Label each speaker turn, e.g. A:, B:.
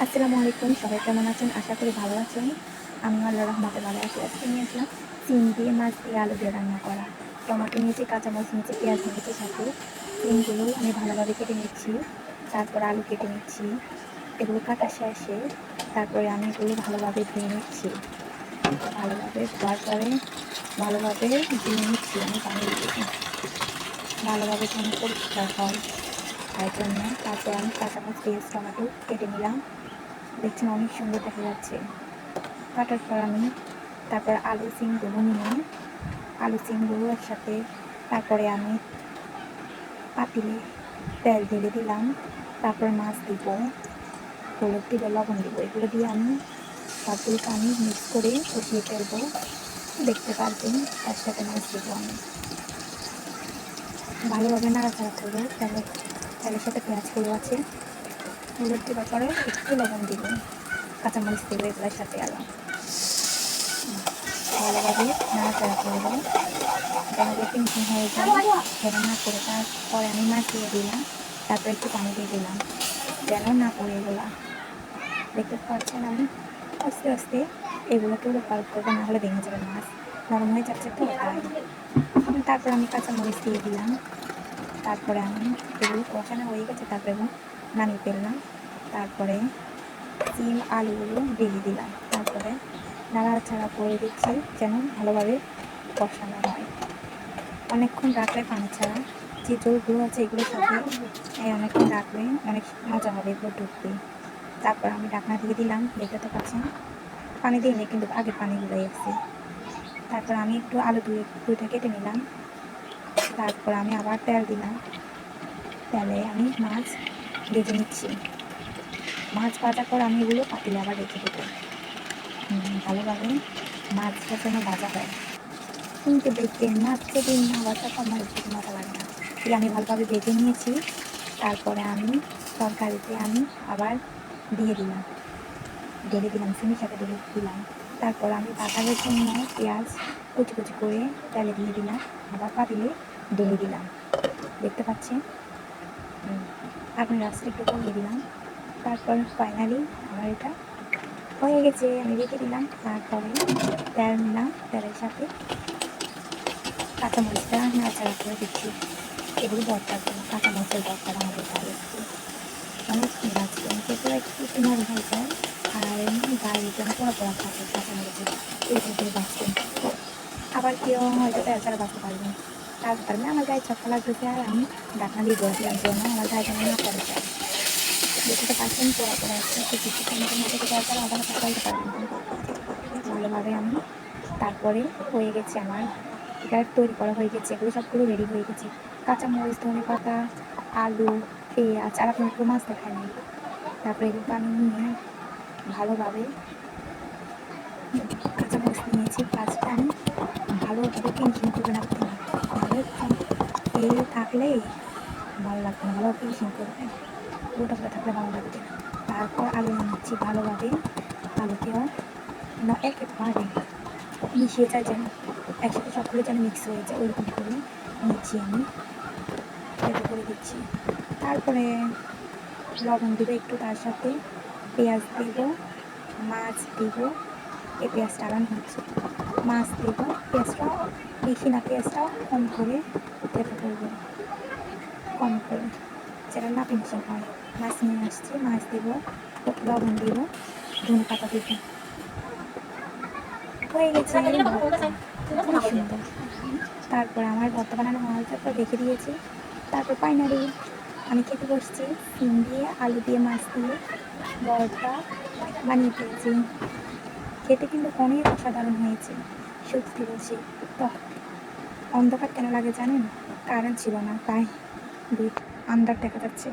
A: আসসালামু আলাইকুম, সবাই কেমন আছেন? আশা করি ভালো আছেন। আমি আল্লাহর রহমতে ভালো আছি। আজকে নিয়ে আসলাম সিম দিয়ে, মাছ দিয়ে, আলু দিয়ে রান্না করা। টমেটো নিয়েছি, কাঁচামরিচ নিয়েছি, পেঁয়াজ নিয়েছি, সাথে সিমগুলো আমি ভালোভাবে কেটে নিচ্ছি। তারপর আলু কেটে নিচ্ছি। এগুলো কাটা শেষে তারপরে আমি এগুলো ভালোভাবে ধুয়ে নিচ্ছি। ভালোভাবে ধোয়ার পরে ভালোভাবে ধুয়ে নিচ্ছি আমি পানি দিয়ে। ভালোভাবে যেন পরিষ্কার হয় তার জন্য। তারপর আমি কাঁচামরিচ, পেঁয়াজ, টমেটো কেটে নিলাম। দেখছেন অনেক সুন্দর দেখা যাচ্ছে। কাটার পর আমি তারপর আলু সিমগুলো নিয়ে আলু সিমগুলো একসাথে তারপরে আমি পাতিলে তেল ঢেলে দিলাম। তারপর মাছ দিব, হলুদ দিব, লবণ দিব। এগুলো দিয়ে আমি সবগুলোকে আমি মিক্স করে কষিয়ে ফেলবো। দেখতে পারবেন তার সাথে মাছ দিব আমি। ভালোভাবে নাড়াচাড়া করবো। তেলের সাথে পেঁয়াজগুলো আছে, হলুদ দেওয়ার পরে একটু লবণ দিব, কাঁচামরিচ দেবো এগুলোর সাথে আরও ভালোভাবে নাড়াচাড়া করবো যেন ফিনিশিং হয়ে যায়, যেন না করে। তারপরে আমি মাছ দিয়ে দিলাম, তারপর একটু পানি দিয়ে দিলাম যেন না পড়ে এগুলা। দেখতে পাচ্ছেন আমি আস্তে আস্তে এগুলোকে পাল্প করবো, না হলে ভেঙে যাবে, মাছ নরম হয়ে যাচ্ছে তো তাই। তারপর আমি কাঁচামরিচ দিয়ে দিলাম। তারপরে আমি এগুলো কষানো হয়ে গেছে, তারপরে নামিয়ে ফেললাম। তারপরে সিম আলুগুলো ঢেলে দিলাম। তারপরে নাড়াচাড়া করে দিচ্ছি যেন ভালোভাবে কষানো হয়। অনেকক্ষণ রাখলে পানি ছাড়া যে জলগুলো আছে এগুলোর সাথে অনেকক্ষণ রাখলে অনেক মজা হবে, এগুলো ঢুকবে। তারপর আমি ঢাকনা দিয়ে দিলাম। দেখতে তো পাচ্ছেন পানি দিইনি, কিন্তু আগে পানিগুলো এসছে। তারপর আমি একটু আলু দুইটা কেটে নিলাম। তারপর আমি আবার তেল দিলাম। তেলে আমি মাছ ভেজে নিচ্ছি। মাছ ভাজার পর আমি এগুলো পাতিলে আবার রেখে দেবো। ভালোভাবে মাছটা যেন ভাজা হয়। কিন্তু দেখবেন মাছ যদি না ভাজা আমার খেতে মজা লাগে না। এই আমি ভালোভাবে ভেজে নিয়েছি। তারপরে আমি তরকারিতে আমি আবার দিয়ে দিলাম, ঢেলে দিলাম, চিনির সাথে ঢেলে দিলাম। তারপর আমি বাগারের জন্য পেঁয়াজ কুচি কুচি করে তেলে দিয়ে দিলাম, আবার পাতিলে ঢেলে দিলাম। দেখতে পাচ্ছেন আগুনের আঁচটা একটু কমিয়ে দিলাম। তারপর ফাইনালি আমার এটা হয়ে গেছে, আমি রেখে দিলাম। তারপরে তেল নিলাম, তেলের সাথে কাঁচামরিচটা নাড়াচাড়া করে দিচ্ছি। এগুলো ভর্তার জন্য কাঁচামরিচের ভর্তাটা আমাদের গায়ে অনেক ভাজবেন, খেতেও একটু নরম হয়ে যায়। আর গায়ে যেন পোড়া পোড়া থাকে কাঁচামরিচের, এইভাবে বাঁচবেন। আবার কেউ হয়তো তেল ছাড়া বাঁচতে পারবেন, তারপর পারবেন। আমার গায়ে ছক্কা লাগতেছে আর আমি ঢাকনা দিয়ে ধরে দেওয়ার জন্য আমার গায়ে যেন না পড়ে যায়। দেখতে পাচ্ছেন পোড়া পোড়া আছে, তো কিছুক্ষণ মধ্যে তেল ছাড়া আবার পাল্টে পারবেন না। ভালোভাবে আমি তারপরে হয়ে গেছে আমার এটা তৈরি করা হয়ে গেছে। এগুলো সবগুলো রেডি হয়ে গেছে। কাঁচামরিচ, ধনে পাতা, আলু, পেঁয়াজ, আর আপনার একটু মাছ দেখায় নাই। তারপরে এগুলো আমি নিয়ে ভালোভাবে কাঁচামরিচ নিয়েছি, কাজটা আমি ভালোভাবে ফিনিশিং করবেন আপনি, নাহলে তেল থাকলেই ভালো লাগবে না। ভালোভাবে ফিনিশিং করবেন, গোটা গোটা থাকলে ভালো লাগবে না। তারপর আলু নিচ্ছি ভালোভাবে, আলুকেও না একেবারে মিশিয়ে যায় যেন, একসাথে সবগুলো যেন মিক্স হয়ে যায়, ওইরকম করে নিচ্ছি আমি, রেডি করে দিচ্ছি। তারপরে লবণ দিব একটু, তার সাথে পেঁয়াজ দিব, মাছ দিব। এই পেঁয়াজটা আগানো হচ্ছে, মাছ দিব। পেঁয়াজটাও বেশি না, পেঁয়াজটাও কম করে খেতে করবো, কম করে যেন না ফিনিশিং হয়। মাছ নিয়ে আসছি, মাছ দিব, লবণ দিব, ধনে পাতা দিব। হয়ে গেছে ভর্তা, খুবই সুন্দর। তারপর আমার ভর্তা বানানো হওয়ার পর রেখে দিয়েছি। তারপর ফাইনালি আমি খেতে বসছি, সিম দিয়ে, আলু দিয়ে, মাছ দিয়ে ভর্তা বানিয়ে ফেলছি। খেতে কিন্তু অনেক অসাধারণ হয়েছে, সত্যি বলছি। তো অন্ধকার কেন লাগে জানেন? কারেন্ট ছিল না, তাই আন্ধার দেখা যাচ্ছে।